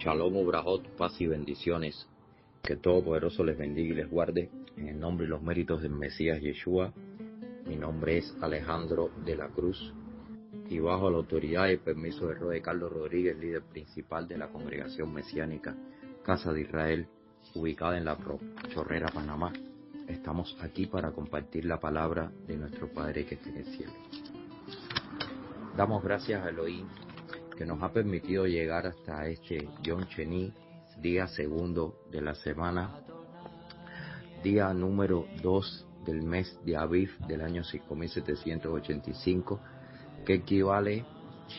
Shalom, Ubrajot, paz y bendiciones. Que Todopoderoso les bendiga y les guarde en el nombre y los méritos del Mesías Yeshua. Mi nombre es Alejandro de la Cruz y bajo la autoridad y permiso del Rey Carlos Rodríguez, líder principal de la congregación mesiánica Casa de Israel, ubicada en la Chorrera, Panamá. Estamos aquí para compartir la palabra de nuestro Padre que está en el cielo. Damos gracias a Elohim que nos ha permitido llegar hasta este Yom Sheni, día segundo de la semana, día número 2 del mes de Aviv del año 5785, que equivale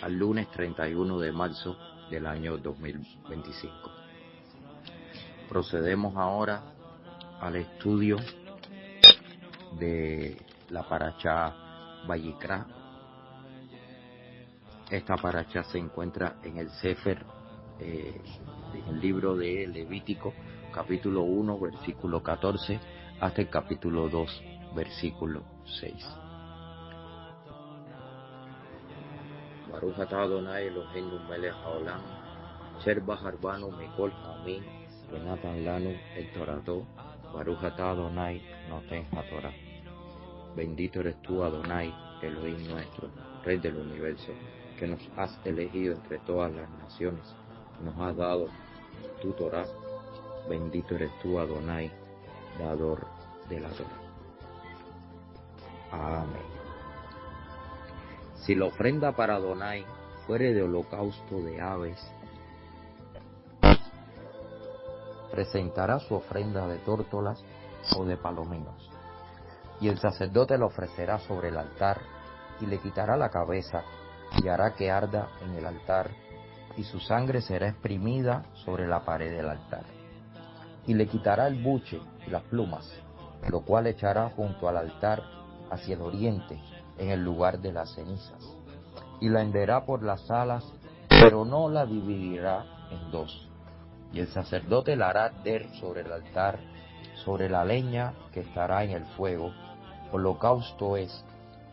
al lunes 31 de marzo del año 2025. Procedemos ahora al estudio de la parashá Vayikra. Esta parashá se encuentra en el Sefer, en el libro de Levítico, capítulo 1, versículo 14, hasta el capítulo 2, versículo 6. Baruch atah Adonai Eloheinu melech haolam, asher bahar banu mikol ha'amim, venatan lanu el Torato, Baruch atah Adonai noten haTorah. Bendito eres tú, Adonai, Elohim nuestro, Rey del universo, que nos has elegido entre todas las naciones, nos has dado tu Torah. Bendito eres tú, Adonai, dador de la Torah. Amén. Si la ofrenda para Adonai fuere de holocausto de aves, presentará su ofrenda de tórtolas o de palominos, y el sacerdote la ofrecerá sobre el altar, y le quitará la cabeza, y hará que arda en el altar, y su sangre será exprimida sobre la pared del altar. Y le quitará el buche y las plumas, lo cual echará junto al altar hacia el oriente, en el lugar de las cenizas. Y la henderá por las alas, pero no la dividirá en dos. Y el sacerdote la hará arder sobre el altar, sobre la leña que estará en el fuego. Holocausto es,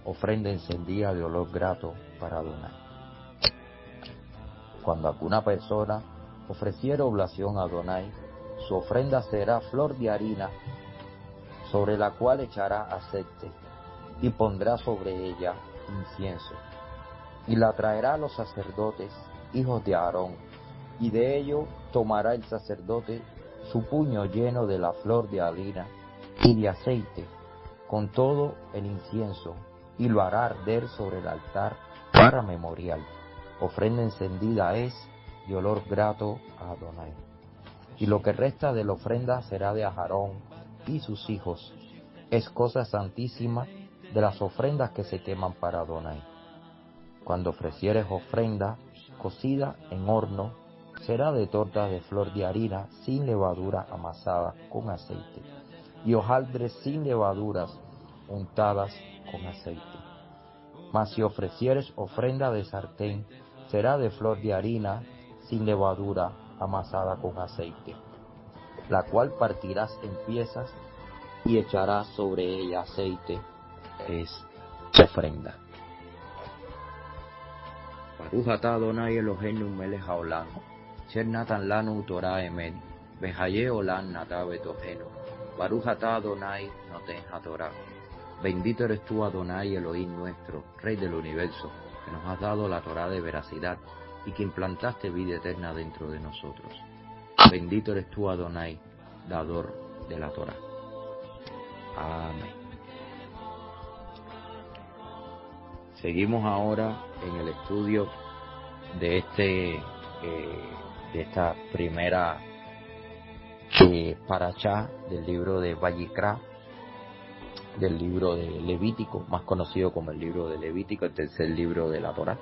ofrenda encendida de olor grato para Adonai. Cuando alguna persona ofreciere oblación a Adonai, su ofrenda será flor de harina, sobre la cual echará aceite, y pondrá sobre ella incienso. Y la traerá a los sacerdotes, hijos de Aarón, y de ello tomará el sacerdote su puño lleno de la flor de harina y de aceite, con todo el incienso, y lo hará arder sobre el altar para memorial. Ofrenda encendida es de olor grato a Adonai. Y lo que resta de la ofrenda será de Aarón y sus hijos. Es cosa santísima de las ofrendas que se queman para Adonai. Cuando ofrecieres ofrenda cocida en horno, será de tortas de flor de harina sin levadura amasada con aceite, y hojaldres sin levaduras untadas con aceite. Mas si ofrecieres ofrenda de sartén, será de flor de harina sin levadura amasada con aceite, la cual partirás en piezas y echarás sobre ella aceite. Es ofrenda. Baruch atah Adonai Eloheinu melech haolam, asher natan lanu Torah emet, v'hayeh olam nadav betohenu. Baruch atah Adonai noten haTorah. Bendito eres tú, Adonai, Elohim nuestro, Rey del universo, que nos has dado la Torah de veracidad y que implantaste vida eterna dentro de nosotros. Bendito eres tú, Adonai, dador de la Torah. Amén. Seguimos ahora en el estudio de esta primera parashá del libro de Vayikra, del libro de Levítico, más conocido como el libro de Levítico, el tercer libro de la Torá.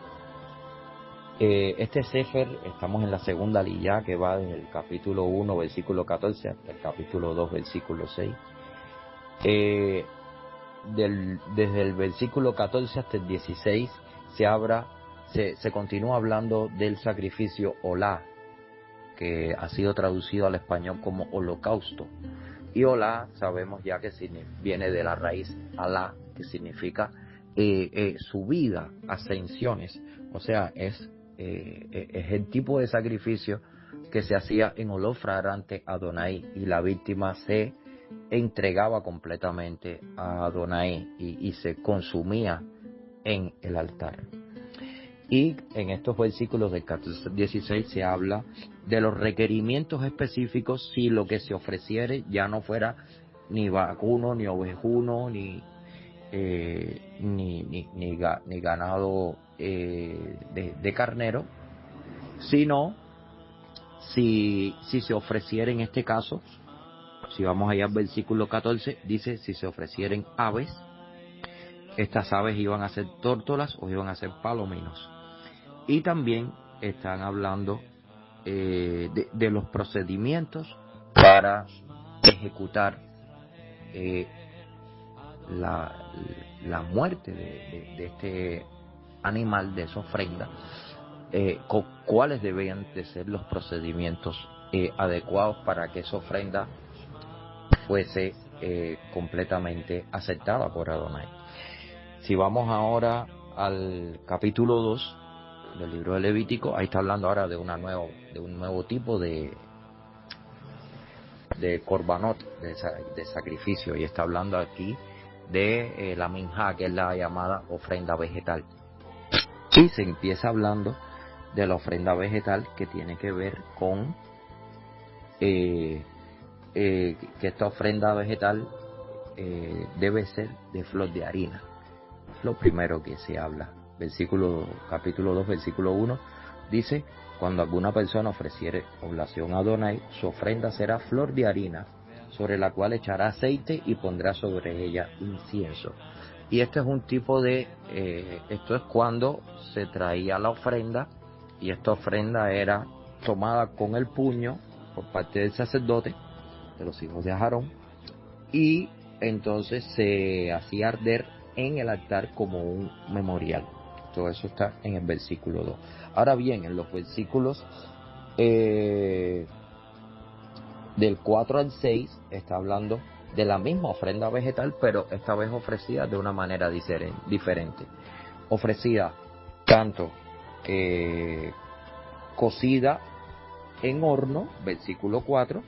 Este Sefer, estamos en la segunda aliyá, que va desde el capítulo 1, versículo 14, hasta el capítulo 2, versículo 6. Desde el versículo 14 hasta el 16 se continúa hablando del sacrificio Olá, que ha sido traducido al español como holocausto. Y Olá sabemos ya que viene de la raíz Alá, que significa subida, ascensiones. O sea, es el tipo de sacrificio que se hacía en olor fragante a Adonai, y la víctima se entregaba completamente a Adonai y se consumía en el altar. Y en estos versículos del 14 al 16 se habla de los requerimientos específicos si lo que se ofreciere ya no fuera ni vacuno, ni ovejuno, ni ganado de carnero, sino si se ofreciera, en este caso, si vamos allá al versículo 14, dice: si se ofrecieren aves, estas aves iban a ser tórtolas o iban a ser palominos. Y también están hablando de los procedimientos para ejecutar la muerte de este animal, de esa ofrenda, cuáles debían de ser los procedimientos adecuados para que esa ofrenda fuese completamente aceptada por Adonai. Si vamos ahora al capítulo 2 del libro de Levítico, ahí está hablando ahora de un nuevo tipo de korbanot, de sacrificio, y está hablando aquí de la minjá, que es la llamada ofrenda vegetal. Y se empieza hablando de la ofrenda vegetal, que tiene que ver con que esta ofrenda vegetal debe ser de flor de harina. Lo primero que se habla, capítulo 2, versículo 1, dice: cuando alguna persona ofreciere oblación a Adonai, su ofrenda será flor de harina, sobre la cual echará aceite y pondrá sobre ella incienso. Y este es un tipo de, esto es cuando se traía la ofrenda, y esta ofrenda era tomada con el puño por parte del sacerdote, de los hijos de Aarón, y entonces se hacía arder en el altar como un memorial. Todo eso está en el versículo 2. Ahora bien, en los versículos del 4 al 6 está hablando de la misma ofrenda vegetal, pero esta vez ofrecida de una manera diferente. Ofrecida tanto cocida en horno, versículo 4,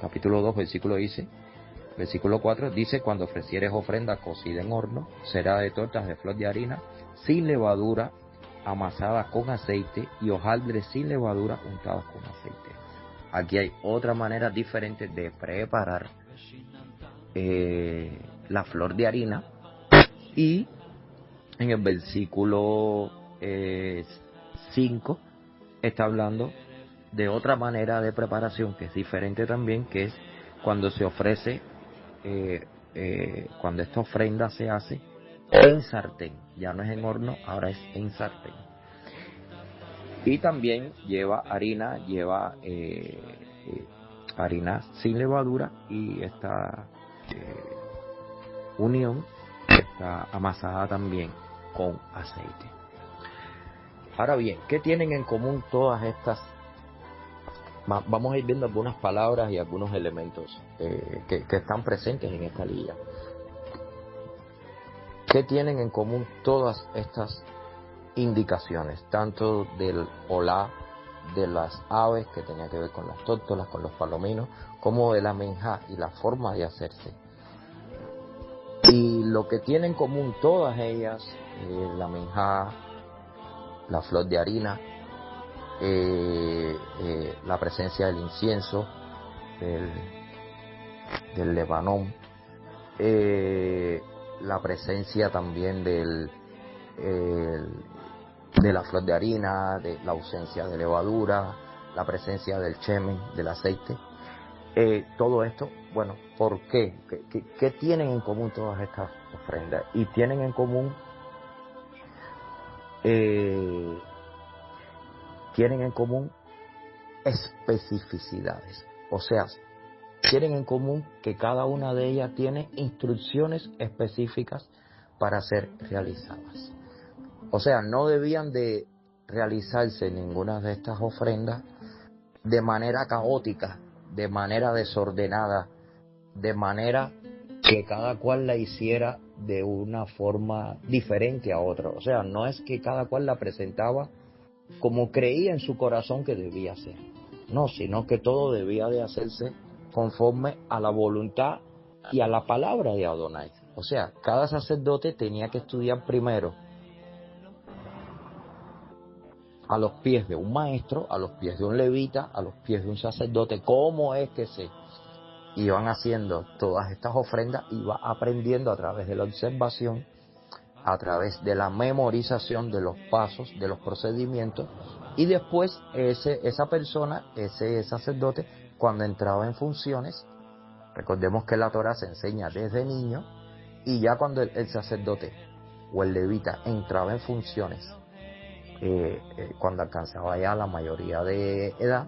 capítulo 2, versículo 4 dice: cuando ofrecieres ofrenda cocida en horno, será de tortas de flor de harina, sin levadura, amasadas con aceite, y hojaldres sin levadura, untados con aceite. Aquí hay otra manera diferente de preparar la flor de harina. Y en el versículo 5 está hablando de otra manera de preparación que es diferente también, que es cuando se ofrece, cuando esta ofrenda se hace en sartén. Ya no es en horno, ahora es en sartén. Y también lleva harina, harina sin levadura, y esta unión está amasada también con aceite. Ahora bien, ¿qué tienen en común todas estas? Vamos a ir viendo algunas palabras y algunos elementos que están presentes en esta liga. ¿Qué tienen en común todas estas indicaciones? Tanto del olá, de las aves, que tenía que ver con las tórtolas, con los palominos, como de la minjá y la forma de hacerse. Y lo que tienen en común todas ellas, la minjá, la flor de harina, la presencia del incienso, del lebanón, la presencia también de la flor de harina, de la ausencia de levadura, la presencia del shemen, del aceite. Todo esto, bueno, ¿por qué? ¿Qué tienen en común todas estas ofrendas? Y tienen en común especificidades. O sea, tienen en común que cada una de ellas tiene instrucciones específicas para ser realizadas. O sea, no debían de realizarse ninguna de estas ofrendas de manera caótica, de manera desordenada, de manera que cada cual la hiciera de una forma diferente a otra. O sea, no es que cada cual la presentaba como creía en su corazón que debía ser. No, sino que todo debía de hacerse conforme a la voluntad y a la palabra de Adonai. O sea, cada sacerdote tenía que estudiar primero a los pies de un maestro, a los pies de un levita, a los pies de un sacerdote, cómo es que se iban haciendo todas estas ofrendas, iba aprendiendo a través de la observación, a través de la memorización de los pasos, de los procedimientos, y después esa persona, ese sacerdote, cuando entraba en funciones, recordemos que la Torá se enseña desde niño, y ya cuando el sacerdote o el levita entraba en funciones, cuando alcanzaba ya la mayoría de edad,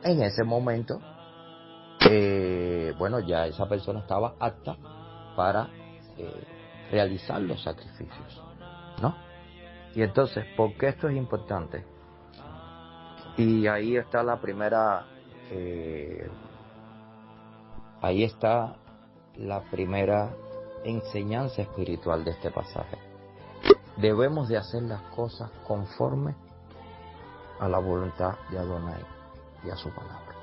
en ese momento, bueno, ya esa persona estaba apta para realizar los sacrificios, ¿no? Y entonces, ¿por qué esto es importante? Y ahí está la primera, enseñanza espiritual de este pasaje. Debemos de hacer las cosas conforme a la voluntad de Adonai y a su palabra.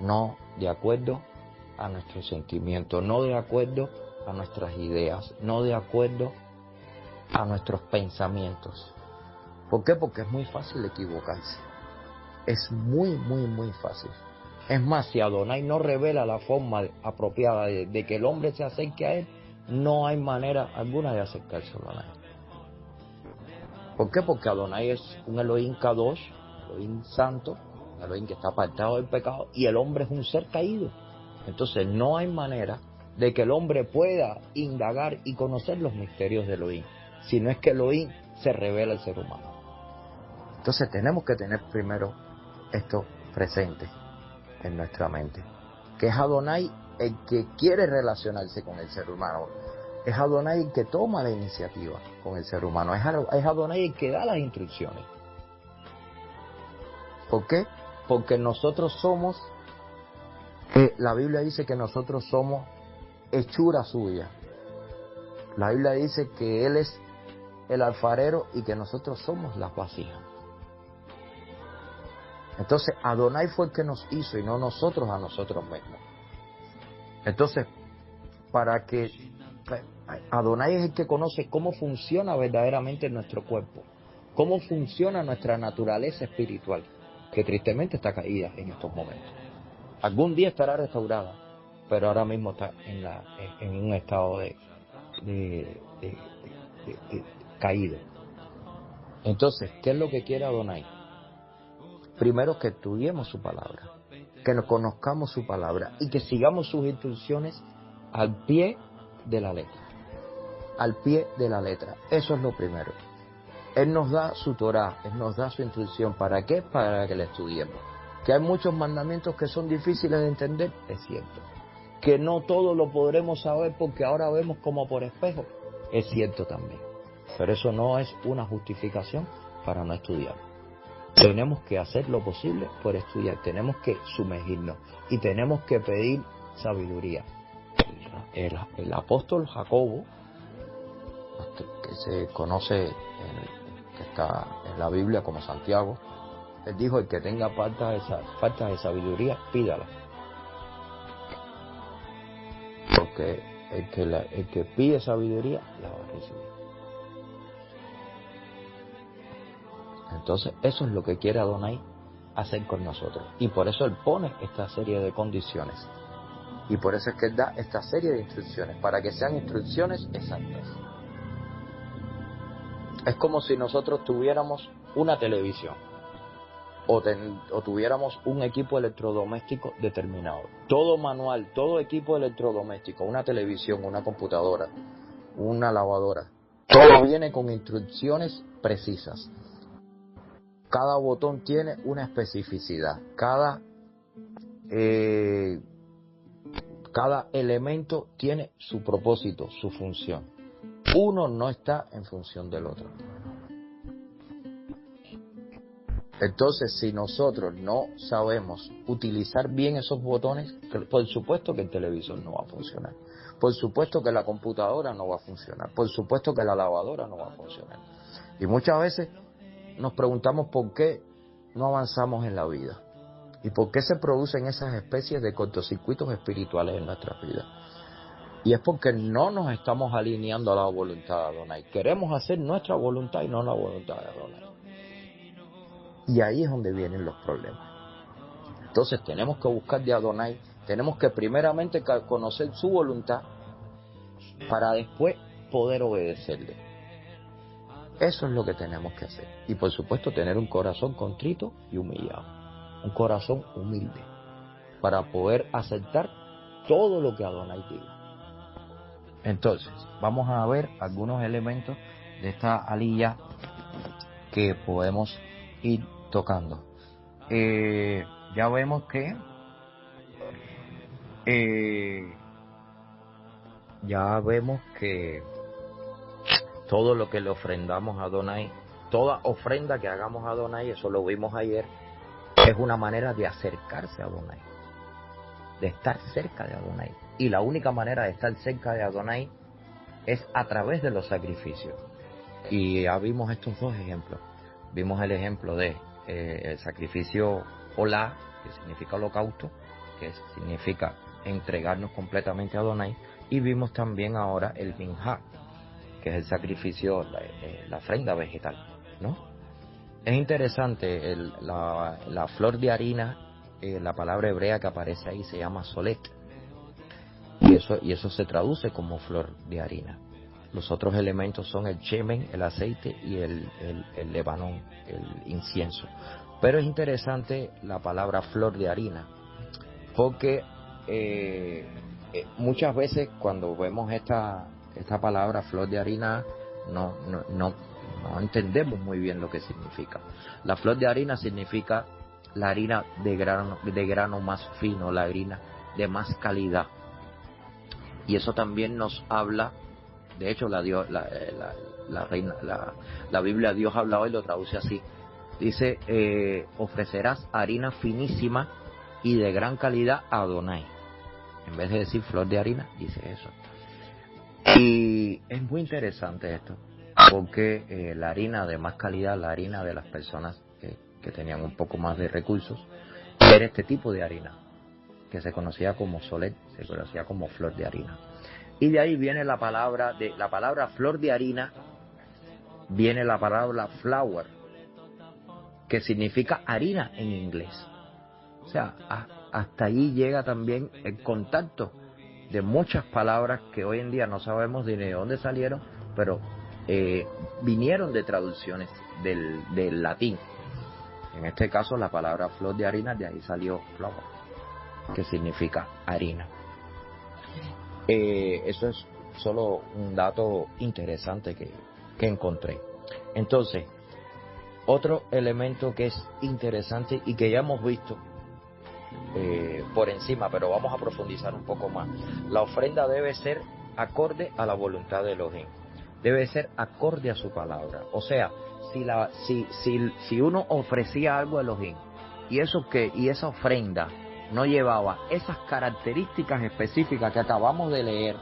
No de acuerdo a nuestros sentimientos, no de acuerdo a nuestras ideas, no de acuerdo a nuestros pensamientos. ¿Por qué? Porque es muy fácil equivocarse. Es muy, muy, muy fácil. Es más, si Adonai no revela la forma apropiada de que el hombre se acerque a él, no hay manera alguna de acercarse a Adonai. ¿Por qué? Porque Adonai es un Elohim Kadosh, Elohim santo, un Elohim que está apartado del pecado, y el hombre es un ser caído. Entonces no hay manera de que el hombre pueda indagar y conocer los misterios de Elohim, si no es que Elohim se revela al ser humano. Entonces tenemos que tener primero esto presente en nuestra mente, que es Adonai el que quiere relacionarse con el ser humano, es Adonai el que toma la iniciativa con el ser humano, es Adonai el que da las instrucciones. ¿Por qué? Porque nosotros somos, la Biblia dice que nosotros somos hechura suya. La Biblia dice que Él es el alfarero y que nosotros somos las vasijas. Entonces Adonai fue el que nos hizo y no nosotros a nosotros mismos. Entonces, para que Adonai es el que conoce cómo funciona verdaderamente nuestro cuerpo, cómo funciona nuestra naturaleza espiritual, que tristemente está caída en estos momentos. Algún día estará restaurada, pero ahora mismo está en un estado de caído. Entonces, ¿qué es lo que quiere Adonai? Primero, que estudiemos su palabra, que nos conozcamos su palabra y que sigamos sus instrucciones al pie de la letra. Al pie de la letra. Eso es lo primero. Él nos da su Torá, Él nos da su instrucción. ¿Para qué? Para que la estudiemos. Que hay muchos mandamientos que son difíciles de entender, es cierto. Que no todo lo podremos saber porque ahora vemos como por espejo, es cierto también. Pero eso no es una justificación para no estudiar. Tenemos que hacer lo posible por estudiar, tenemos que sumergirnos y tenemos que pedir sabiduría. El apóstol Jacobo, que se conoce, que está en la Biblia como Santiago, él dijo: el que tenga falta de sabiduría, pídala. Porque el que pide sabiduría, la va a recibir. Entonces, eso es lo que quiere Adonai hacer con nosotros. Y por eso Él pone esta serie de condiciones. Y por eso es que Él da esta serie de instrucciones, para que sean instrucciones exactas. Es como si nosotros tuviéramos una televisión o tuviéramos un equipo electrodoméstico determinado. Todo manual, todo equipo electrodoméstico, una televisión, una computadora, una lavadora, todo viene con instrucciones precisas. Cada botón tiene una especificidad, cada elemento tiene su propósito, su función. Uno no está en función del otro. Entonces, si nosotros no sabemos utilizar bien esos botones, por supuesto que el televisor no va a funcionar. Por supuesto que la computadora no va a funcionar. Por supuesto que la lavadora no va a funcionar. Y muchas veces nos preguntamos por qué no avanzamos en la vida y por qué se producen esas especies de cortocircuitos espirituales en nuestras vidas. Y es porque no nos estamos alineando a la voluntad de Adonai. Queremos hacer nuestra voluntad y no la voluntad de Adonai. Y ahí es donde vienen los problemas. Entonces tenemos que buscar de Adonai, tenemos que primeramente conocer su voluntad para después poder obedecerle. Eso es lo que tenemos que hacer. Y por supuesto tener un corazón contrito y humillado. Un corazón humilde. Para poder aceptar todo lo que Adonai diga. Entonces, vamos a ver algunos elementos de esta aliyah que podemos ir tocando. Ya vemos que todo lo que le ofrendamos a Adonai, toda ofrenda que hagamos a Adonai, eso lo vimos ayer, es una manera de acercarse a Adonai, de estar cerca de Adonai. Y la única manera de estar cerca de Adonai es a través de los sacrificios. Y ya vimos estos dos ejemplos. Vimos el ejemplo de el sacrificio Olá, que significa holocausto, que significa entregarnos completamente a Adonai. Y vimos también ahora el minjá, que es el sacrificio, la ofrenda vegetal, ¿no? Es interesante, la flor de harina, la palabra hebrea que aparece ahí se llama solet. Y eso se traduce como flor de harina. Los otros elementos son el shemen, el aceite y el lebanón, el incienso. Pero es interesante la palabra flor de harina, porque muchas veces cuando vemos esta palabra flor de harina no entendemos muy bien lo que significa. La flor de harina significa la harina de grano más fino, la harina de más calidad. Y eso también nos habla, de hecho la Biblia Dios habla hoy lo traduce así. Dice, ofrecerás harina finísima y de gran calidad a Adonai. En vez de decir flor de harina, dice eso. Y es muy interesante esto, porque la harina de más calidad, la harina de las personas que tenían un poco más de recursos, era este tipo de harina, que se conocía como solet, se conocía como flor de harina. Y de ahí viene la palabra flor de harina, viene la palabra flour, que significa harina en inglés. O sea, hasta allí llega también el contacto de muchas palabras que hoy en día no sabemos de dónde salieron, pero vinieron de traducciones del latín. En este caso la palabra flor de harina, de ahí salió flour, que significa harina. Eso es solo un dato interesante que encontré. Entonces, otro elemento que es interesante y que ya hemos visto por encima, pero vamos a profundizar un poco más. La ofrenda debe ser acorde a la voluntad de Elohim, debe ser acorde a su palabra. O sea, si uno ofrecía algo a Elohim y esa ofrenda no llevaba esas características específicas que acabamos de leer,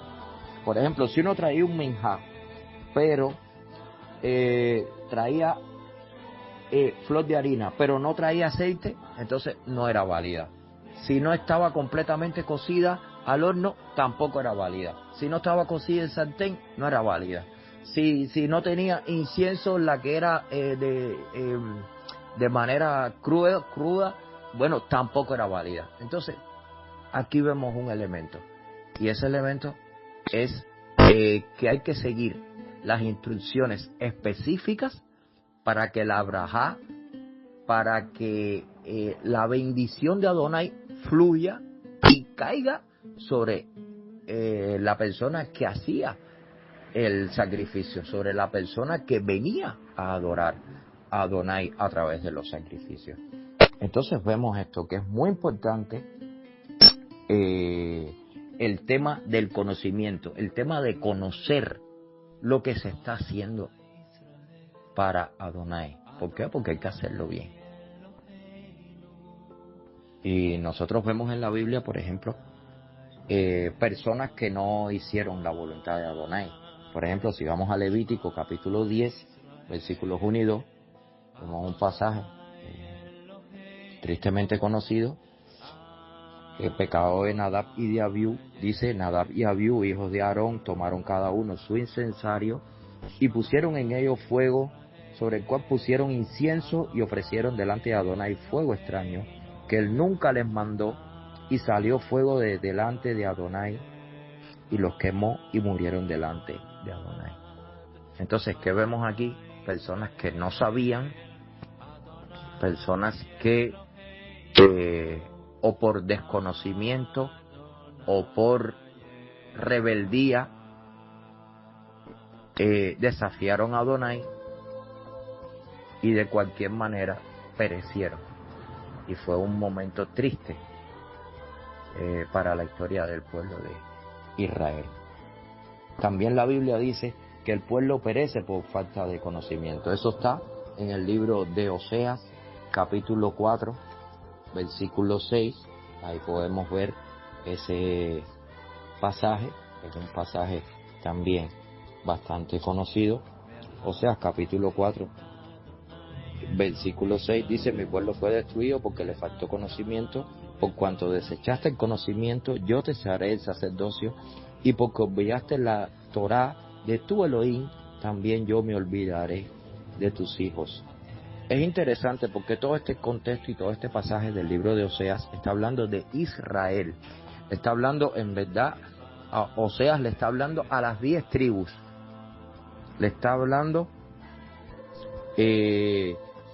por ejemplo, si uno traía un minjá, pero traía flor de harina, pero no traía aceite, entonces no era válida. Si no estaba completamente cocida al horno, tampoco era válida. Si no estaba cocida en sartén, no era válida. Si no tenía incienso, la que era de manera cruda, bueno, tampoco era válida. Entonces, aquí vemos un elemento. Y ese elemento es que hay que seguir las instrucciones específicas para que la brajá, para que la bendición de Adonai fluya y caiga sobre la persona que hacía el sacrificio, sobre la persona que venía a adorar a Adonai a través de los sacrificios. Entonces vemos esto, que es muy importante, el tema del conocimiento, el tema de conocer lo que se está haciendo para Adonai. ¿Por qué? Porque hay que hacerlo bien. Y nosotros vemos en la Biblia, por ejemplo, personas que no hicieron la voluntad de Adonai. Por ejemplo, si vamos a Levítico capítulo 10, versículos 1 y 2, Como un pasaje tristemente conocido, el pecado de Nadab y de Abiú. Dice: Nadab y Abiú, hijos de Aarón, tomaron cada uno su incensario y pusieron en ello fuego, sobre el cual pusieron incienso, y ofrecieron delante de Adonai fuego extraño, que él nunca les mandó, y salió fuego de delante de Adonai, y los quemó, y murieron delante de Adonai. Entonces, ¿qué vemos aquí? Personas que no sabían, personas que o por desconocimiento o por rebeldía desafiaron a Adonai, y de cualquier manera perecieron. Y fue un momento triste para la historia del pueblo de Israel. También la Biblia dice que el pueblo perece por falta de conocimiento. Eso está en el libro de Oseas, capítulo 4, versículo 6. Ahí podemos ver ese pasaje, es un pasaje también bastante conocido. Oseas, capítulo 4, versículo 6, dice: mi pueblo fue destruido porque le faltó conocimiento. Por cuanto desechaste el conocimiento, yo te haré el sacerdocio, y porque olvidaste la Torá de tu Elohim, también yo me olvidaré de tus hijos. Es interesante porque todo este contexto y todo este pasaje del libro de Oseas está hablando de Israel. Está hablando, en verdad, a Oseas le está hablando a las 10 tribus. Le está hablando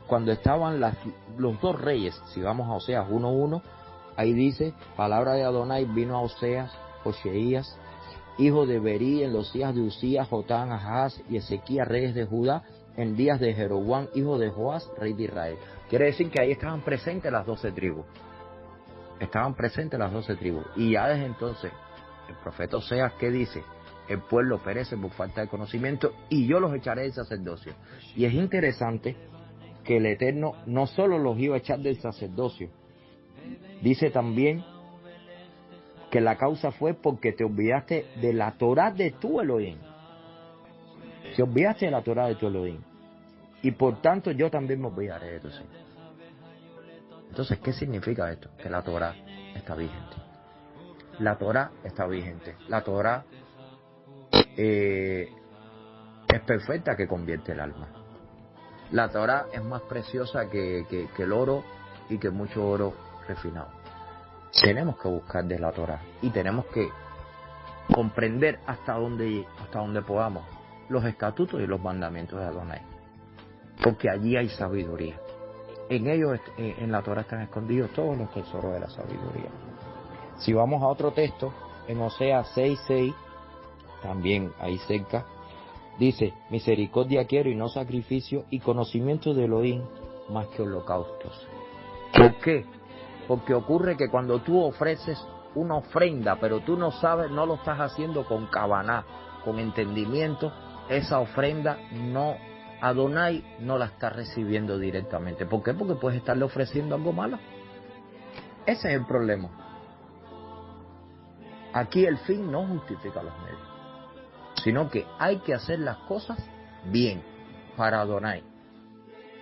cuando estaban los dos reyes. Si vamos a Oseas 1:1, ahí dice: palabra de Adonai vino a Oseas, Oseías, hijo de Berí, en los días de Usías, Jotán, Ahaz y Ezequías, reyes de Judá, en días de Jeroboam, hijo de Joás, rey de Israel. Quiere decir que ahí estaban presentes las 12 tribus. Estaban presentes las 12 tribus. Y ya desde entonces, el profeta Oseas, ¿qué dice? El pueblo perece por falta de conocimiento, y yo los echaré del sacerdocio. Y es interesante que el Eterno no solo los iba a echar del sacerdocio, dice también que la causa fue porque te olvidaste de la Torá de tu Elohim. Te olvidaste de la Torá de tu Elohim, y por tanto yo también me olvidaré de tus hijos. Entonces, ¿qué significa esto? Que la Torá está vigente. La Torá está vigente. La Torá es perfecta, que convierte el alma. La Torá es más preciosa que el oro, y que mucho oro refinado. Tenemos que buscar de la Torá, y tenemos que comprender hasta donde podamos los estatutos y los mandamientos de Adonai, porque allí hay sabiduría. En ellos, en la Torá, están escondidos todos los tesoros de la sabiduría. Si vamos a otro texto, en Oseas 6:6, también ahí cerca, dice: misericordia quiero y no sacrificio, y conocimiento de Elohim más que holocaustos. ¿Por qué? Porque ocurre que cuando tú ofreces una ofrenda, pero tú no sabes, no lo estás haciendo con kavaná, con entendimiento, esa ofrenda Adonai no la está recibiendo directamente. ¿Por qué? Porque puedes estarle ofreciendo algo malo. Ese es el problema. Aquí el fin no justifica los medios, sino que hay que hacer las cosas bien para Adonai,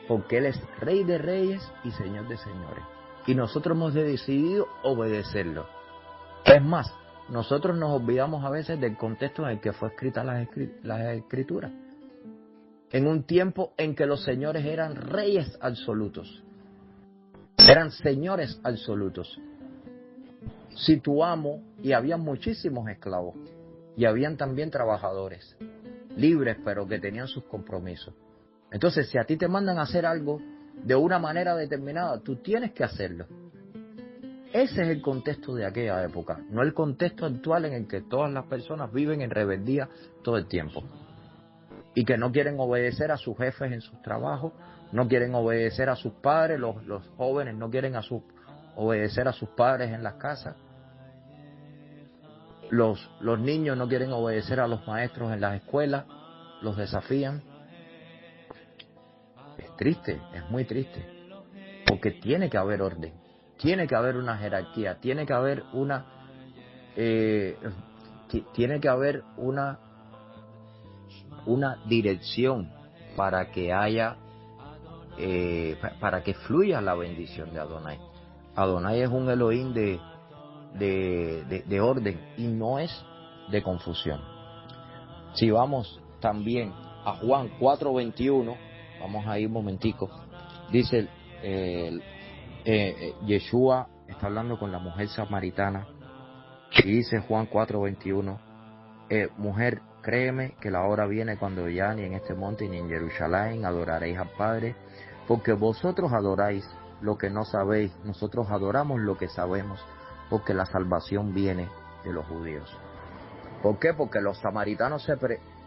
porque Él es Rey de Reyes y Señor de Señores, y nosotros hemos decidido obedecerlo. Es más, nosotros nos olvidamos a veces del contexto en el que fue escrita las Escrituras, en un tiempo en que los señores eran reyes absolutos, eran señores absolutos. Si tu amo, y había muchísimos esclavos, y habían también trabajadores libres, pero que tenían sus compromisos. Entonces, si a ti te mandan a hacer algo de una manera determinada, tú tienes que hacerlo. Ese es el contexto de aquella época, no el contexto actual en el que todas las personas viven en rebeldía todo el tiempo, y que no quieren obedecer a sus jefes en sus trabajos, no quieren obedecer a sus padres, los jóvenes no quieren obedecer a sus padres en las casas, los niños no quieren obedecer a los maestros en las escuelas, los desafían. Es triste, es muy triste, porque tiene que haber orden, tiene que haber una jerarquía, tiene que haber una dirección para que haya para que fluya la bendición de Adonai. Adonai es un Elohim de orden y no es de confusión. Si vamos también a Juan 4:21, vamos a ir un momentico, dice Yeshua está hablando con la mujer samaritana y dice Juan 4:21, mujer, créeme que la hora viene cuando ya ni en este monte ni en Jerusalén adoraréis al Padre, porque vosotros adoráis lo que no sabéis, nosotros adoramos lo que sabemos, porque la salvación viene de los judíos. ¿Por qué? Porque los samaritanos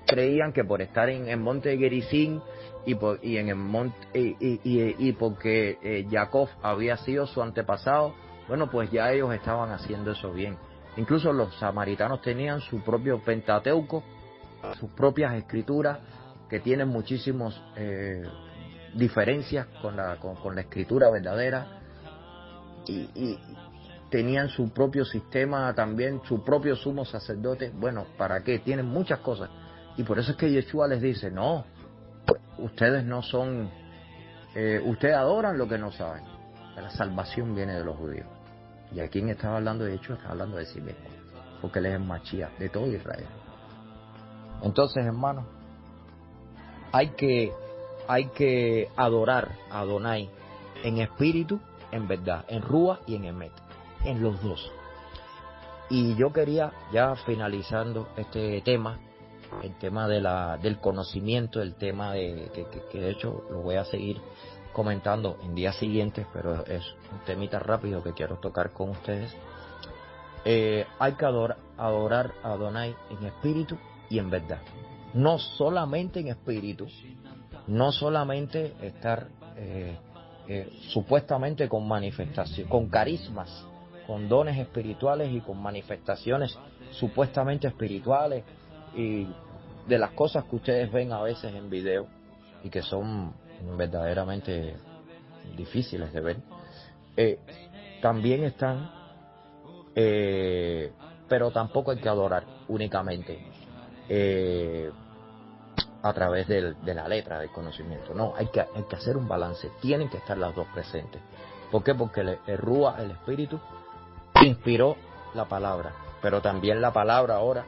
creían que por estar en el monte de Gerizim y en el monte y porque Jacob había sido su antepasado, bueno, pues ya ellos estaban haciendo eso bien. Incluso los samaritanos tenían su propio Pentateuco, sus propias escrituras, que tienen muchísimas diferencias con la escritura verdadera, y tenían su propio sistema también, su propio sumo sacerdote. Bueno, ¿para qué? Tienen muchas cosas. Y por eso es que Yeshua les dice, no, ustedes no son, ustedes adoran lo que no saben. La salvación viene de los judíos. Y a quien estaba hablando de Yeshua, está hablando de sí mismo, porque él es el Mashiach de todo Israel. Entonces, hermanos, hay que adorar a Adonai en espíritu, en verdad, en Rúa y en Emet, en los dos. Y yo quería, ya finalizando este tema, el tema del conocimiento, el tema que de hecho lo voy a seguir comentando en días siguientes, pero es un temita rápido que quiero tocar con ustedes. Hay que adorar a Adonai en espíritu y en verdad. No solamente en espíritu, no solamente estar supuestamente con manifestación, con carismas, con dones espirituales y con manifestaciones supuestamente espirituales, y de las cosas que ustedes ven a veces en video y que son verdaderamente difíciles de ver, también están, pero tampoco hay que adorar únicamente a través de la letra, del conocimiento. No, hay que hacer un balance, tienen que estar las dos presentes. ¿Por qué? Porque el Rúa, el Espíritu, inspiró la palabra, pero también la palabra ahora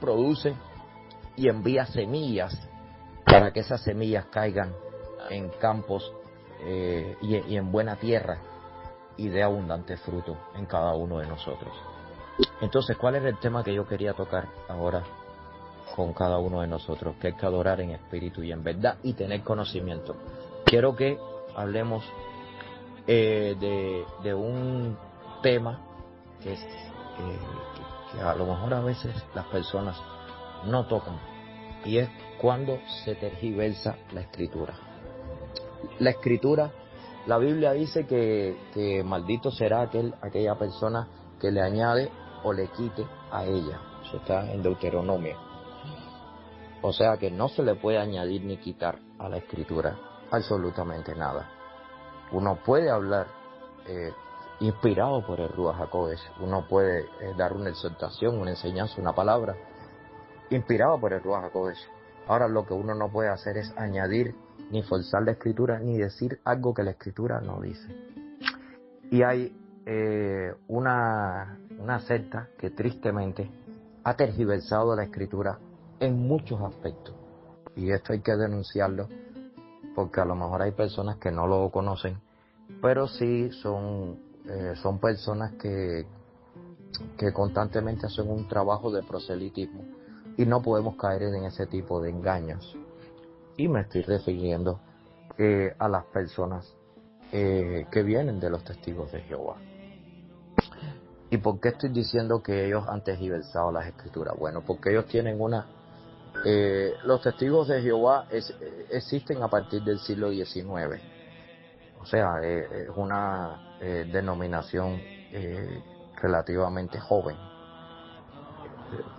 produce y envía semillas para que esas semillas caigan en campos y en buena tierra y dé abundante fruto en cada uno de nosotros. Entonces, ¿cuál era el tema que yo quería tocar ahora con cada uno de nosotros? Que hay que adorar en espíritu y en verdad y tener conocimiento. Quiero que hablemos de un tema que es que a lo mejor a veces las personas no tocan, y es cuando se tergiversa la escritura. La escritura, la Biblia dice que maldito será aquella persona que le añade o le quite a ella. Eso está en Deuteronomio. O sea que no se le puede añadir ni quitar a la escritura absolutamente nada. Uno puede hablar inspirado por el Ruach HaKodesh. Uno puede dar una exhortación, una enseñanza, una palabra inspirado por el Ruach HaKodesh. Ahora, lo que uno no puede hacer es añadir ni forzar la escritura ni decir algo que la escritura no dice. Y hay una secta que tristemente ha tergiversado la escritura en muchos aspectos, y esto hay que denunciarlo, porque a lo mejor hay personas que no lo conocen, pero sí son personas que constantemente hacen un trabajo de proselitismo, y no podemos caer en ese tipo de engaños. Y me estoy refiriendo a las personas que vienen de los testigos de Jehová. ¿Y por qué estoy diciendo que ellos han tergiversado las escrituras? Bueno, porque ellos tienen los testigos de Jehová existen a partir del siglo XIX. O sea, es una denominación relativamente joven.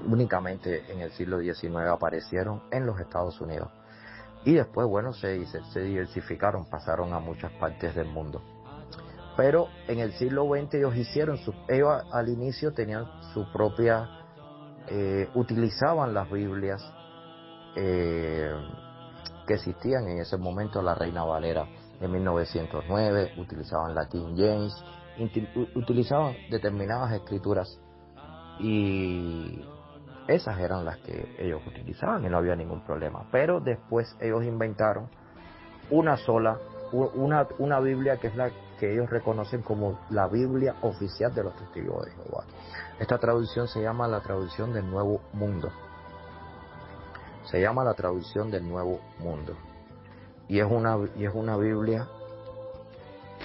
Únicamente en el siglo XIX aparecieron en los Estados Unidos. Y después, bueno, se diversificaron, pasaron a muchas partes del mundo. Pero en el siglo XX ellos al inicio tenían su propia, utilizaban las Biblias que existían en ese momento. La Reina Valera de 1909, utilizaban la King James, utilizaban determinadas escrituras, y esas eran las que ellos utilizaban y no había ningún problema. Pero después ellos inventaron una Biblia que es la que ellos reconocen como la Biblia oficial de los Testigos de Jehová. Esta traducción se llama la traducción del Nuevo Mundo. Se llama la traducción del Nuevo Mundo. Y es una Biblia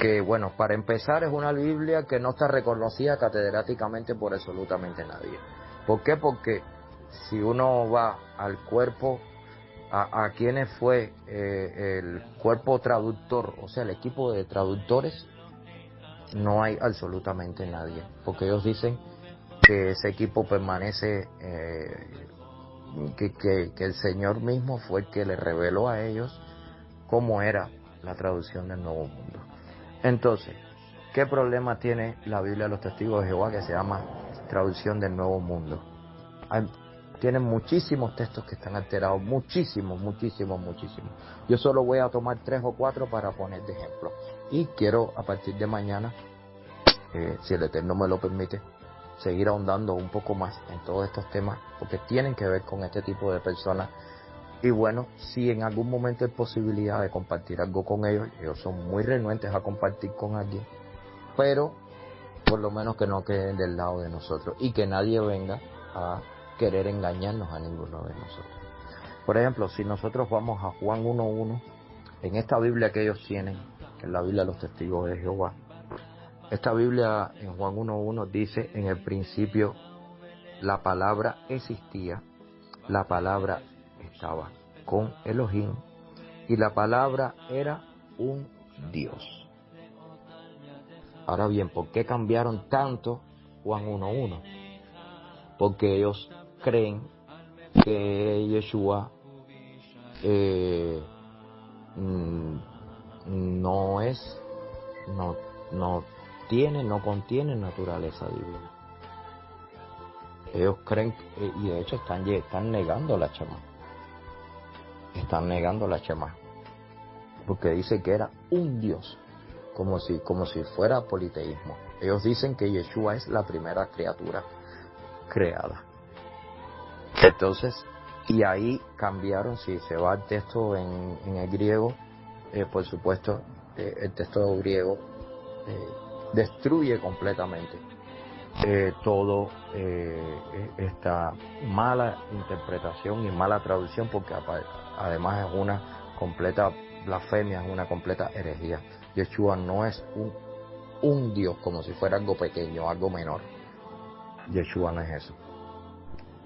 que, bueno, para empezar, es una Biblia que no está reconocida catedráticamente por absolutamente nadie. ¿Por qué? Porque si uno va al cuerpo, a quienes fue el cuerpo traductor, o sea, el equipo de traductores, no hay absolutamente nadie, porque ellos dicen que ese equipo permanece, que el Señor mismo fue el que les reveló a ellos cómo era la traducción del Nuevo Mundo. Entonces, ¿qué problema tiene la Biblia de los Testigos de Jehová, que se llama traducción del Nuevo Mundo? Tienen muchísimos textos que están alterados, muchísimos. Yo solo voy a tomar 3 o 4 para poner de ejemplo. Y quiero, a partir de mañana, si el Eterno me lo permite, seguir ahondando un poco más en todos estos temas, porque tienen que ver con este tipo de personas. Y bueno, si en algún momento hay posibilidad de compartir algo con ellos, ellos son muy renuentes a compartir con alguien, pero por lo menos que no queden del lado de nosotros y que nadie venga a querer engañarnos a ninguno de nosotros. Por ejemplo, si nosotros vamos a Juan 1:1, en esta Biblia que ellos tienen, que es la Biblia de los Testigos de Jehová, esta Biblia en Juan 1:1 dice: en el principio la palabra existía, la palabra estaba con Elohim y la palabra era un Dios. Ahora bien, ¿por qué cambiaron tanto Juan 1:1? Porque ellos creen que Yeshua no contiene naturaleza divina. Ellos creen, y de hecho están negando la Shema. Están negando la Shema, porque dice que era un Dios, como si fuera politeísmo. Ellos dicen que Yeshua es la primera criatura creada. Entonces, y ahí cambiaron. Si se va al texto en el griego, por supuesto, el texto griego destruye completamente todo esta mala interpretación y mala traducción, porque además es una completa blasfemia, es una completa herejía. Yeshua no es un Dios como si fuera algo pequeño, algo menor. Yeshua no es eso.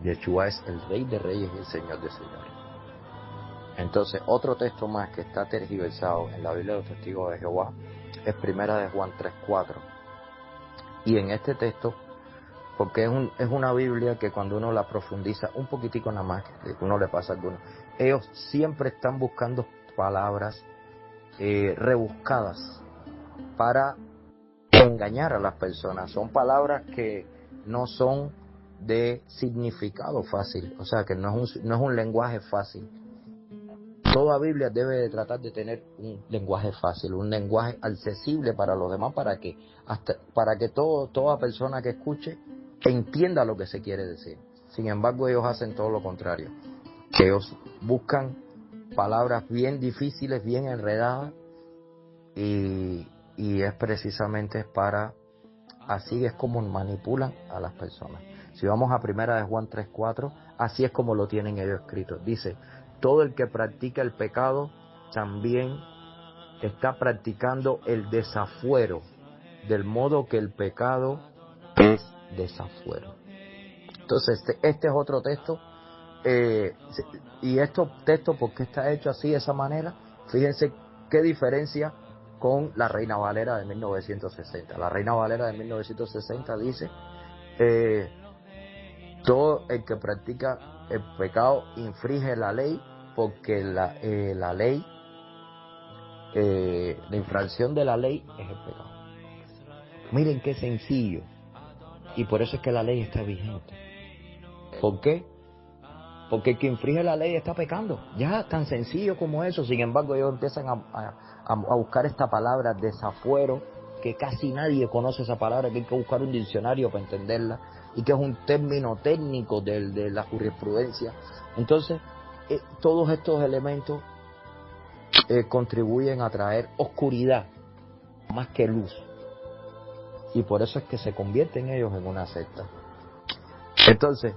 Yeshua es el Rey de Reyes y el Señor de Señores. Entonces, otro texto más que está tergiversado en la Biblia de los Testigos de Jehová es Primera de Juan 3:4. Y en este texto, porque es una Biblia que cuando uno la profundiza un poquitico nada más, uno le pasa a alguno, ellos siempre están buscando palabras rebuscadas para engañar a las personas. Son palabras que no son de significado fácil, o sea que no es un lenguaje fácil. Toda Biblia debe de tratar de tener un lenguaje fácil, un lenguaje accesible para los demás, para que toda persona que escuche entienda lo que se quiere decir. Sin embargo, ellos hacen todo lo contrario. Ellos buscan palabras bien difíciles, bien enredadas, y es precisamente así es como manipulan a las personas. Si vamos a Primera de Juan 3:4, así es como lo tienen ellos escrito. Dice: todo el que practica el pecado también está practicando el desafuero, del modo que el pecado es desafuero. Entonces, este es otro texto, y estos textos, ¿por qué está hecho así, de esa manera? Fíjense qué diferencia con la Reina Valera de 1960. La Reina Valera de 1960 dice: todo el que practica el pecado infringe la ley, porque la ley, la infracción de la ley es el pecado. Miren qué sencillo. Y por eso es que la ley está vigente. ¿Por qué? porque el que infringe la ley está pecando. Ya, tan sencillo como eso. Sin embargo, ellos empiezan a buscar esta palabra desafuero, que casi nadie conoce esa palabra, que hay que buscar un diccionario para entenderla, y que es un término técnico de la jurisprudencia. Entonces, todos estos elementos contribuyen a traer oscuridad más que luz, y por eso es que se convierten ellos en una secta. Entonces,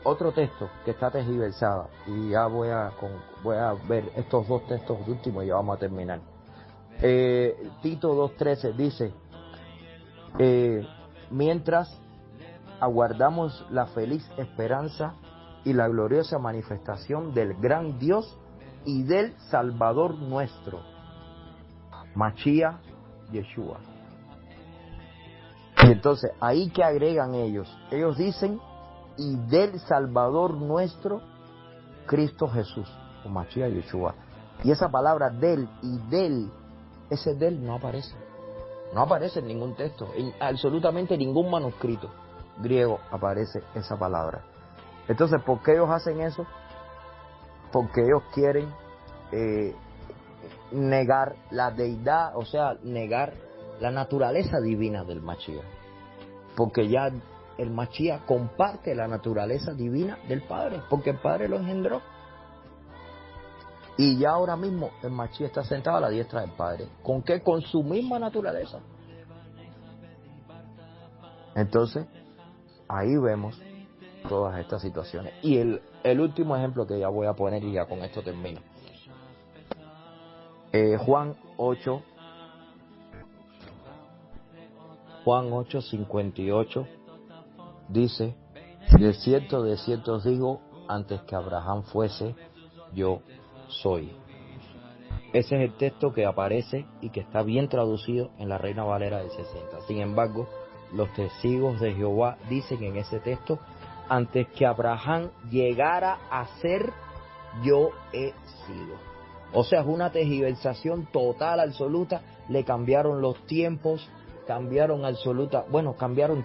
otro texto que está tergiversado, y ya voy a ver estos dos textos últimos y ya vamos a terminar. Tito 2:13 dice, mientras aguardamos la feliz esperanza y la gloriosa manifestación del gran Dios y del Salvador nuestro, Mashiach Yeshua. Y entonces, ahí que agregan ellos dicen, y del Salvador nuestro, Cristo Jesús, o Mashiach Yeshua. Y esa palabra del y del, ese del no aparece en ningún texto, en absolutamente ningún manuscrito griego aparece esa palabra. Entonces, ¿por qué ellos hacen eso? Porque ellos quieren negar la deidad, o sea, negar la naturaleza divina del Mashiach, porque ya el Mashiach comparte la naturaleza divina del Padre, porque el Padre lo engendró. Y ya ahora mismo el Mashiach está sentado a la diestra del Padre. ¿Con qué? Con su misma naturaleza. Entonces, ahí vemos todas estas situaciones. Y el último ejemplo que ya voy a poner, y ya con esto termino. Juan 8:58 dice, de cierto os digo, antes que Abraham fuese, yo soy. Ese es el texto que aparece y que está bien traducido en la Reina Valera del 60. Sin embargo, los testigos de Jehová dicen en ese texto, antes que Abraham llegara a ser, yo he sido. O sea, es una tergiversación total, absoluta. Le cambiaron los tiempos, cambiaron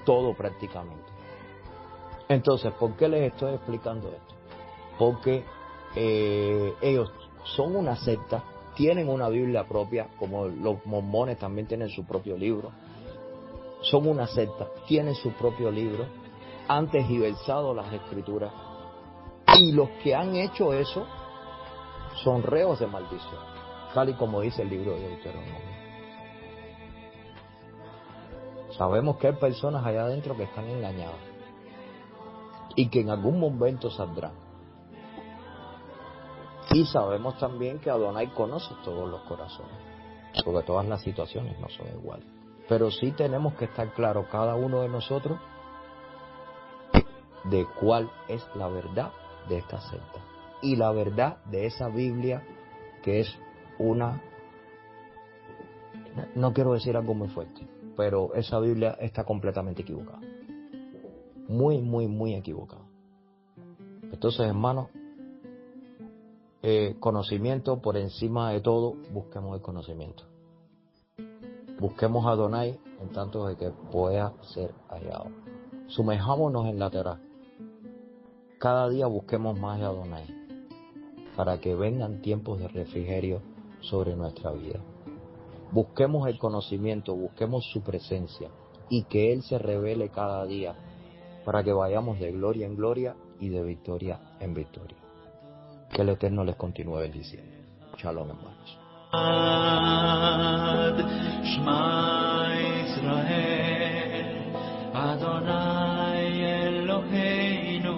todo prácticamente. Entonces, ¿por qué les estoy explicando esto? Porque ellos son una secta, tienen una Biblia propia, como los mormones también tienen su propio libro. Son una secta, tienen su propio libro, han tergiversado las escrituras, y los que han hecho eso son reos de maldición, tal y como dice el libro de Deuteronomio. Sabemos que hay personas allá adentro que están engañadas y que en algún momento saldrán. Y sabemos también que Adonai conoce todos los corazones, porque todas las situaciones no son iguales. Pero sí tenemos que estar claros cada uno de nosotros de cuál es la verdad de esta secta y la verdad de esa Biblia, que es no quiero decir algo muy fuerte, pero esa Biblia está completamente equivocada, muy, muy, muy equivocada. Entonces, hermanos, conocimiento por encima de todo, busquemos el conocimiento. Busquemos a Adonai en tanto de que pueda ser hallado. Sumerjámonos en la Torá. Cada día busquemos más a Adonai, para que vengan tiempos de refrigerio sobre nuestra vida. Busquemos el conocimiento, busquemos su presencia, y que Él se revele cada día, para que vayamos de gloria en gloria y de victoria en victoria. Que el Eterno les continúe bendiciendo. Shalom, hermanos. Shema Israel, Adonai Eloheinu.